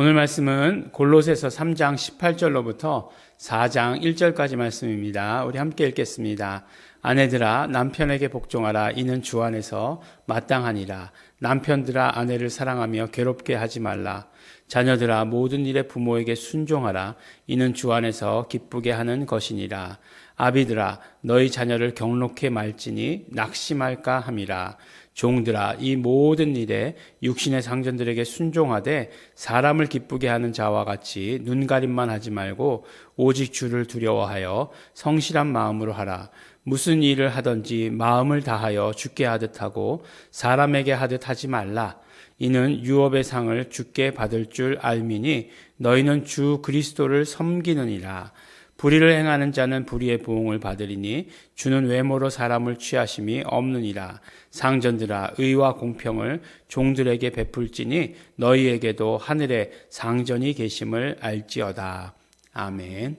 오늘 말씀은 골로새서 3장 18절로부터 4장 1절까지 말씀입니다. 우리 함께 읽겠습니다. 아내들아 남편에게 복종하라. 이는 주 안에서 마땅하니라. 남편들아 아내를 사랑하며 괴롭게 하지 말라. 자녀들아 모든 일에 부모에게 순종하라. 이는 주 안에서 기쁘게 하는 것이니라. 아비들아 너희 자녀를 경록해 말지니 낙심할까 함이라. 종들아 이 모든 일에 육신의 상전들에게 순종하되 사람을 기쁘게 하는 자와 같이 눈가림만 하지 말고 오직 주를 두려워하여 성실한 마음으로 하라. 무슨 일을 하든지 마음을 다하여 주께 하듯 하고 사람에게 하듯 하지 말라. 이는 유업의 상을 주께 받을 줄 알미니 너희는 주 그리스도를 섬기느니라. 불의를 행하는 자는 불의의 보응을 받으리니 주는 외모로 사람을 취하심이 없느니라. 상전들아 의와 공평을 종들에게 베풀지니 너희에게도 하늘에 상전이 계심을 알지어다. 아멘.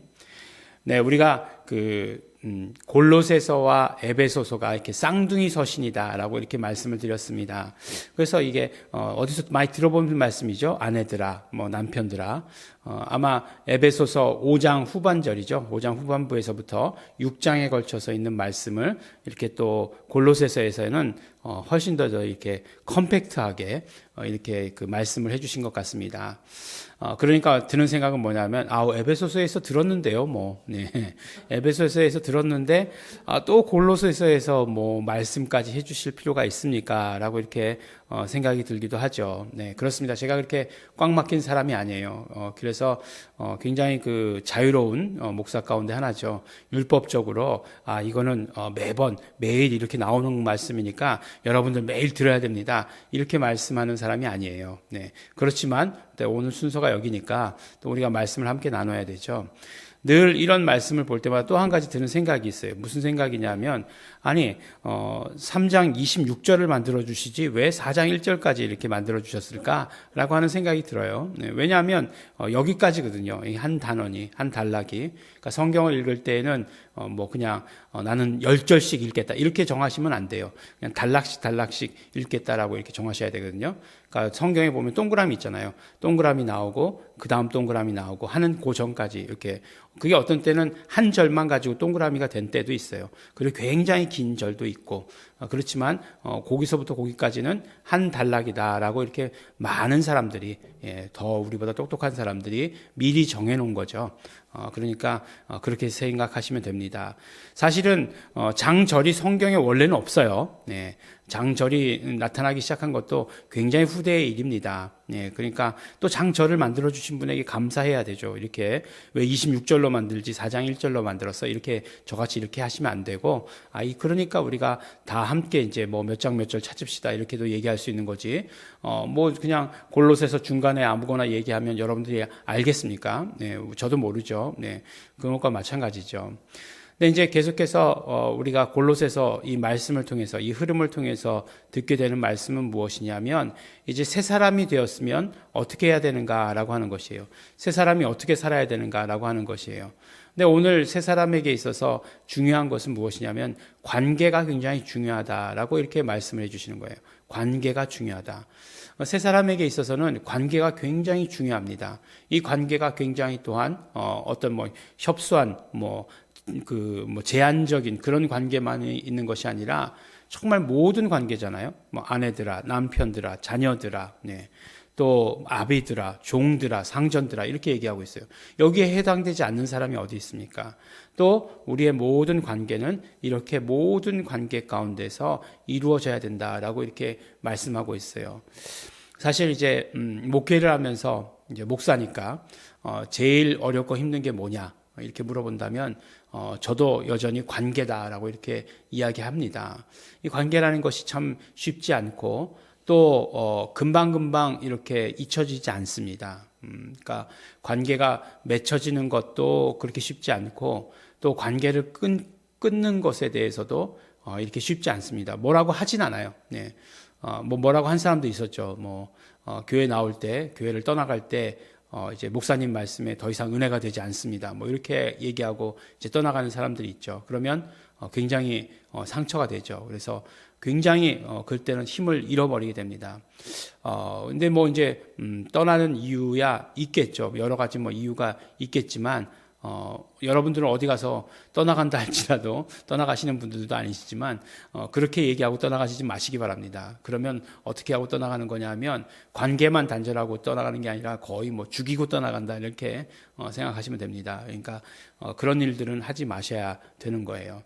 네, 우리가 골로새서와 에베소서가 이렇게 쌍둥이 서신이다라고 이렇게 말씀을 드렸습니다. 그래서 이게 어디서 많이 들어본 말씀이죠. 아내들아, 남편들아. 아마 에베소서 5장 후반절이죠. 5장 후반부에서부터 6장에 걸쳐서 있는 말씀을 이렇게 또 골로새서에서는 훨씬 더 이렇게 컴팩트하게 이렇게 그 말씀을 해주신 것 같습니다. 그러니까 드는 생각은 뭐냐면, 에베소서에서 들었는데요, 네. 에베소서에서 들었는데, 또 골로새서에서 말씀까지 해주실 필요가 있습니까? 라고 이렇게 생각이 들기도 하죠. 네, 그렇습니다. 제가 그렇게 꽉 막힌 사람이 아니에요. 그래서 굉장히 그 자유로운 목사 가운데 하나죠. 율법적으로 이거는 매일 이렇게 나오는 말씀이니까 여러분들 매일 들어야 됩니다. 이렇게 말씀하는 사람이 아니에요. 네, 그렇지만 오늘 순서가 여기니까 또 우리가 말씀을 함께 나눠야 되죠. 늘 이런 말씀을 볼 때마다 또 한 가지 드는 생각이 있어요. 무슨 생각이냐면, 3장 26절을 만들어주시지 왜 4장 1절까지 이렇게 만들어주셨을까라고 하는 생각이 들어요. 네, 왜냐하면 여기까지거든요. 한 단원이, 한 단락이. 그러니까 성경을 읽을 때에는 그냥 나는 10절씩 읽겠다 이렇게 정하시면 안 돼요. 그냥 단락씩 읽겠다라고 이렇게 정하셔야 되거든요. 그러니까 성경에 보면 동그라미 있잖아요. 동그라미 나오고 그 다음 동그라미 나오고 하는 그 전까지 이렇게, 그게 어떤 때는 한 절만 가지고 동그라미가 된 때도 있어요. 그리고 굉장히 긴 절도 있고, 그렇지만 거기서부터 거기까지는 한 단락이다라고 이렇게 많은 사람들이, 더 우리보다 똑똑한 사람들이 미리 정해놓은 거죠. 그러니까 그렇게 생각하시면 됩니다. 사실은 장절이 성경에 원래는 없어요. 네, 장절이 나타나기 시작한 것도 굉장히 후대의 일입니다. 네, 그러니까 또 장절을 만들어 주신 분에게 감사해야 되죠. 이렇게 왜 26절로 만들지 4장 1절로 만들었어? 이렇게 저같이 이렇게 하시면 안 되고, 그러니까 우리가 다 함께 이제 몇 장 몇 절 찾읍시다 이렇게도 얘기할 수 있는 거지. 그냥 골로새서 중간에 아무거나 얘기하면 여러분들이 알겠습니까? 네, 저도 모르죠. 네, 그것과 마찬가지죠. 근데 이제 계속해서 우리가 골로새서 이 말씀을 통해서, 이 흐름을 통해서 듣게 되는 말씀은 무엇이냐면, 이제 새 사람이 되었으면 어떻게 해야 되는가라고 하는 것이에요. 새 사람이 어떻게 살아야 되는가라고 하는 것이에요. 근데 오늘 새 사람에게 있어서 중요한 것은 무엇이냐면 관계가 굉장히 중요하다라고 이렇게 말씀을 해주시는 거예요. 관계가 중요하다. 새 사람에게 있어서는 관계가 굉장히 중요합니다. 이 관계가 굉장히 또한 어떤 협소한 제한적인 그런 관계만 있는 것이 아니라 정말 모든 관계잖아요. 아내들아, 남편들아, 자녀들아, 네. 또 아비들아, 종들아, 상전들아 이렇게 얘기하고 있어요. 여기에 해당되지 않는 사람이 어디 있습니까? 또 우리의 모든 관계는 이렇게 모든 관계 가운데서 이루어져야 된다라고 이렇게 말씀하고 있어요. 사실 이제 목회를 하면서 이제 목사니까 제일 어렵고 힘든 게 뭐냐 이렇게 물어본다면 저도 여전히 관계다라고 이렇게 이야기합니다. 이 관계라는 것이 참 쉽지 않고 또 금방금방 이렇게 잊혀지지 않습니다. 그러니까 관계가 맺혀지는 것도 그렇게 쉽지 않고 또 관계를 끊는 것에 대해서도 이렇게 쉽지 않습니다. 뭐라고 하진 않아요. 네. 뭐라고 한 사람도 있었죠. 교회 나올 때, 교회를 떠나갈 때 이제 목사님 말씀에 더 이상 은혜가 되지 않습니다. 뭐 이렇게 얘기하고 이제 떠나가는 사람들이 있죠. 그러면 굉장히 상처가 되죠. 그래서 굉장히 그때는 힘을 잃어버리게 됩니다. 근데 뭐 이제 떠나는 이유야 있겠죠. 여러 가지 뭐 이유가 있겠지만 여러분들은 어디 가서 떠나간다 할지라도 떠나가시는 분들도 아니시지만 그렇게 얘기하고 떠나가시지 마시기 바랍니다. 그러면 어떻게 하고 떠나가는 거냐 하면 관계만 단절하고 떠나가는 게 아니라 거의 뭐 죽이고 떠나간다 이렇게 생각하시면 됩니다. 그러니까 그런 일들은 하지 마셔야 되는 거예요.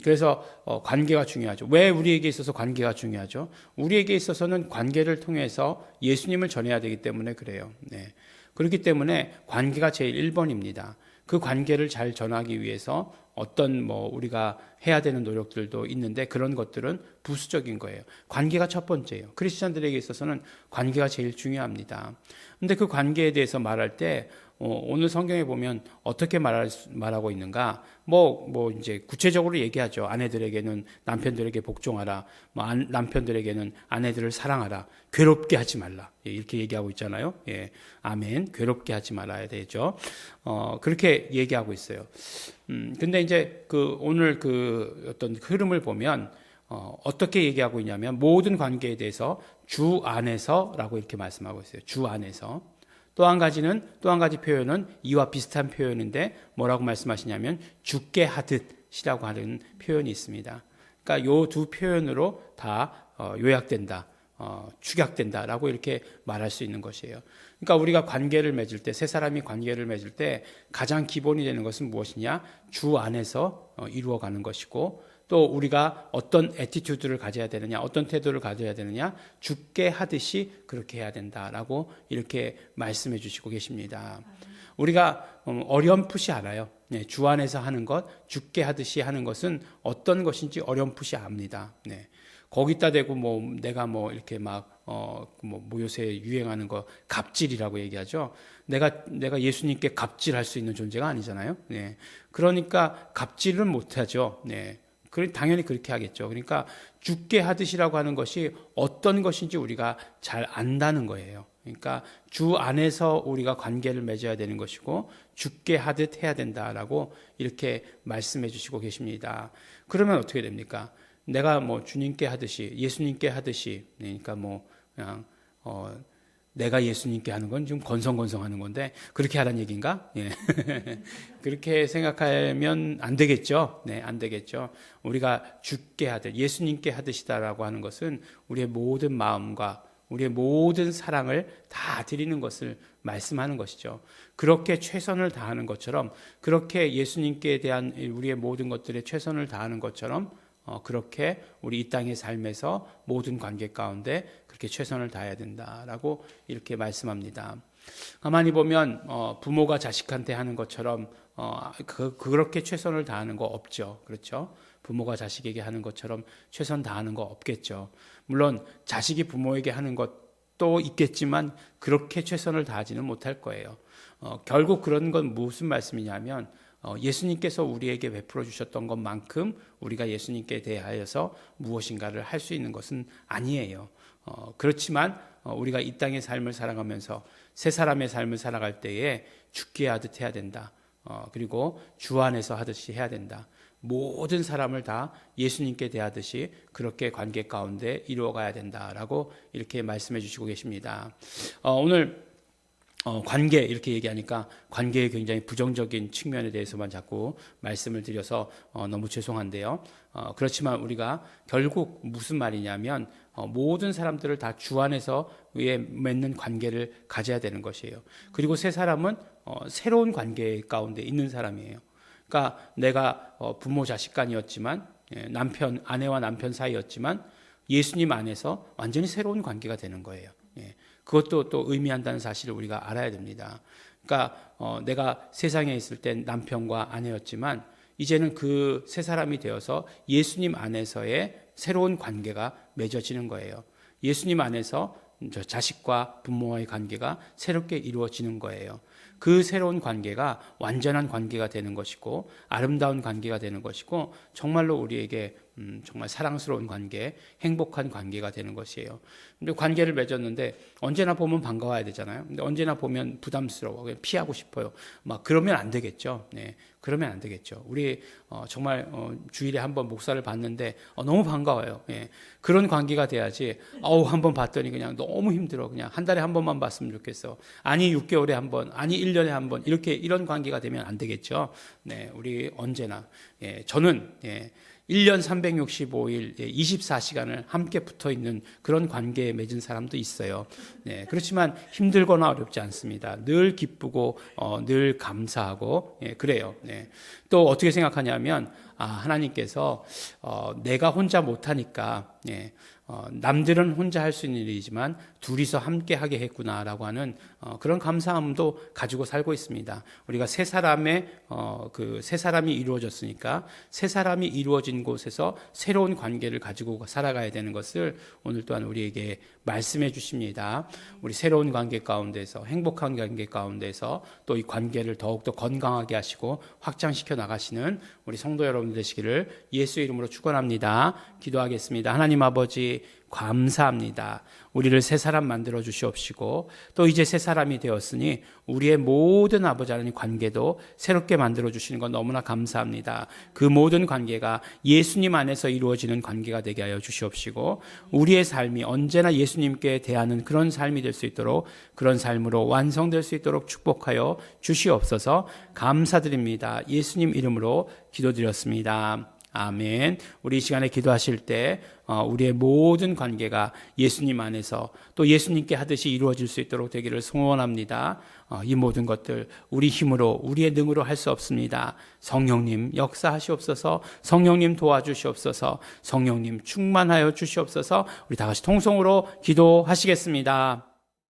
그래서 관계가 중요하죠. 왜 우리에게 있어서 관계가 중요하죠? 우리에게 있어서는 관계를 통해서 예수님을 전해야 되기 때문에 그래요. 네. 그렇기 때문에 관계가 제일 1번입니다. 그 관계를 잘 전하기 위해서 어떤 뭐 우리가 해야 되는 노력들도 있는데 그런 것들은 부수적인 거예요. 관계가 첫 번째예요. 크리스천들에게 있어서는 관계가 제일 중요합니다. 근데 그 관계에 대해서 말할 때 오늘 성경에 보면 어떻게 말하고 있는가? 뭐 이제 구체적으로 얘기하죠. 아내들에게는 남편들에게 복종하라. 남편들에게는 아내들을 사랑하라. 괴롭게 하지 말라. 이렇게 얘기하고 있잖아요. 예. 아멘. 괴롭게 하지 말아야 되죠. 그렇게 얘기하고 있어요. 근데 이제 오늘 어떤 흐름을 보면 어떻게 얘기하고 있냐면 모든 관계에 대해서 주 안에서라고 이렇게 말씀하고 있어요. 주 안에서. 또 한 가지 표현은 이와 비슷한 표현인데 뭐라고 말씀하시냐면 죽게 하듯이라고 하는 표현이 있습니다. 그러니까 요 두 표현으로 다 요약된다, 축약된다라고 이렇게 말할 수 있는 것이에요. 그러니까 우리가 관계를 맺을 때, 세 사람이 관계를 맺을 때 가장 기본이 되는 것은 무엇이냐? 주 안에서 이루어가는 것이고 또 우리가 어떤 애티튜드를 가져야 되느냐, 어떤 태도를 가져야 되느냐, 죽게 하듯이 그렇게 해야 된다라고 이렇게 말씀해 주시고 계십니다. 우리가 어렴풋이 알아요. 네, 주 안에서 하는 것, 죽게 하듯이 하는 것은 어떤 것인지 어렴풋이 압니다. 네. 거기다 대고 내가 이렇게 요새 유행하는 거 갑질이라고 얘기하죠. 내가 예수님께 갑질할 수 있는 존재가 아니잖아요. 네. 그러니까 갑질은 못하죠. 네. 당연히 그렇게 하겠죠. 그러니까 죽게 하듯이라고 하는 것이 어떤 것인지 우리가 잘 안다는 거예요. 그러니까 주 안에서 우리가 관계를 맺어야 되는 것이고 죽게 하듯 해야 된다라고 이렇게 말씀해 주시고 계십니다. 그러면 어떻게 됩니까? 내가 주님께 하듯이 예수님께 하듯이 그러니까 그냥 내가 예수님께 하는 건 좀 건성건성하는 건데 그렇게 하라는 얘기인가? 예. 그렇게 생각하면 안 되겠죠. 네, 안 되겠죠. 우리가 죽게 하듯 예수님께 하듯이다라고 하는 것은 우리의 모든 마음과 우리의 모든 사랑을 다 드리는 것을 말씀하는 것이죠. 그렇게 최선을 다하는 것처럼 그렇게 예수님께 대한 우리의 모든 것들에 최선을 다하는 것처럼 그렇게 우리 이 땅의 삶에서 모든 관계 가운데 그렇게 최선을 다해야 된다라고 이렇게 말씀합니다. 가만히 보면 부모가 자식한테 하는 것처럼 그렇게 최선을 다하는 거 없죠. 그렇죠? 부모가 자식에게 하는 것처럼 최선 다하는 거 없겠죠. 물론 자식이 부모에게 하는 것도 있겠지만 그렇게 최선을 다하지는 못할 거예요. 결국 그런 건 무슨 말씀이냐면 예수님께서 우리에게 베풀어 주셨던 것만큼 우리가 예수님께 대하여서 무엇인가를 할 수 있는 것은 아니에요. 그렇지만 우리가 이 땅의 삶을 살아가면서 새 사람의 삶을 살아갈 때에 죽게 하듯 해야 된다. 그리고 주 안에서 하듯이 해야 된다. 모든 사람을 다 예수님께 대하듯이 그렇게 관계 가운데 이루어가야 된다라고 이렇게 말씀해 주시고 계십니다. 오늘 관계 이렇게 얘기하니까 관계의 굉장히 부정적인 측면에 대해서만 자꾸 말씀을 드려서 너무 죄송한데요. 그렇지만 우리가 결국 무슨 말이냐면 모든 사람들을 다 주 안에서 맺는 관계를 가져야 되는 것이에요. 그리고 세 사람은 새로운 관계 가운데 있는 사람이에요. 그러니까 내가 부모 자식 간이었지만 아내와 남편 사이였지만 예수님 안에서 완전히 새로운 관계가 되는 거예요. 그것도 또 의미한다는 사실을 우리가 알아야 됩니다. 그러니까 내가 세상에 있을 땐 남편과 아내였지만 이제는 그 세 사람이 되어서 예수님 안에서의 새로운 관계가 맺어지는 거예요. 예수님 안에서 자식과 부모와의 관계가 새롭게 이루어지는 거예요. 그 새로운 관계가 완전한 관계가 되는 것이고 아름다운 관계가 되는 것이고 정말로 우리에게 정말 사랑스러운 관계, 행복한 관계가 되는 것이에요. 근데 관계를 맺었는데 언제나 보면 반가워야 되잖아요. 근데 언제나 보면 부담스러워, 피하고 싶어요. 막 그러면 안 되겠죠. 네, 그러면 안 되겠죠. 우리 정말 주일에 한번 목사를 봤는데 너무 반가워요. 예, 그런 관계가 돼야지. 한번 봤더니 그냥 너무 힘들어. 그냥 한 달에 한 번만 봤으면 좋겠어. 아니 6개월에 한 번, 아니 1년에 한 번, 이런 관계가 되면 안 되겠죠. 네, 우리 언제나 저는 1년 365일 24시간을 함께 붙어 있는 그런 관계에 맺은 사람도 있어요. 네, 그렇지만 힘들거나 어렵지 않습니다. 늘 기쁘고 늘 감사하고 그래요. 네. 또 어떻게 생각하냐면 하나님께서 내가 혼자 못하니까 남들은 혼자 할 수 있는 일이지만 둘이서 함께 하게 했구나라고 하는 그런 감사함도 가지고 살고 있습니다. 우리가 세 사람의 세 사람이 이루어졌으니까 세 사람이 이루어진 곳에서 새로운 관계를 가지고 살아가야 되는 것을 오늘 또한 우리에게 말씀해 주십니다. 우리 새로운 관계 가운데서 행복한 관계 가운데서 또 이 관계를 더욱더 건강하게 하시고 확장시켜 나가시는 우리 성도 여러분 되시기를 예수의 이름으로 축원합니다. 기도하겠습니다. 하나님 아버지 감사합니다. 우리를 새 사람 만들어 주시옵시고 또 이제 새 사람이 되었으니 우리의 모든 아버지 하나님 관계도 새롭게 만들어 주시는 것 너무나 감사합니다. 그 모든 관계가 예수님 안에서 이루어지는 관계가 되게 하여 주시옵시고 우리의 삶이 언제나 예수님께 대하는 그런 삶이 될 수 있도록 그런 삶으로 완성될 수 있도록 축복하여 주시옵소서. 감사드립니다. 예수님 이름으로 기도드렸습니다. 아멘. 우리 이 시간에 기도하실 때 우리의 모든 관계가 예수님 안에서 또 예수님께 하듯이 이루어질 수 있도록 되기를 소원합니다. 이 모든 것들 우리 힘으로 우리의 능으로 할 수 없습니다. 성령님 역사하시옵소서. 성령님 도와주시옵소서. 성령님 충만하여 주시옵소서. 우리 다 같이 통성으로 기도하시겠습니다.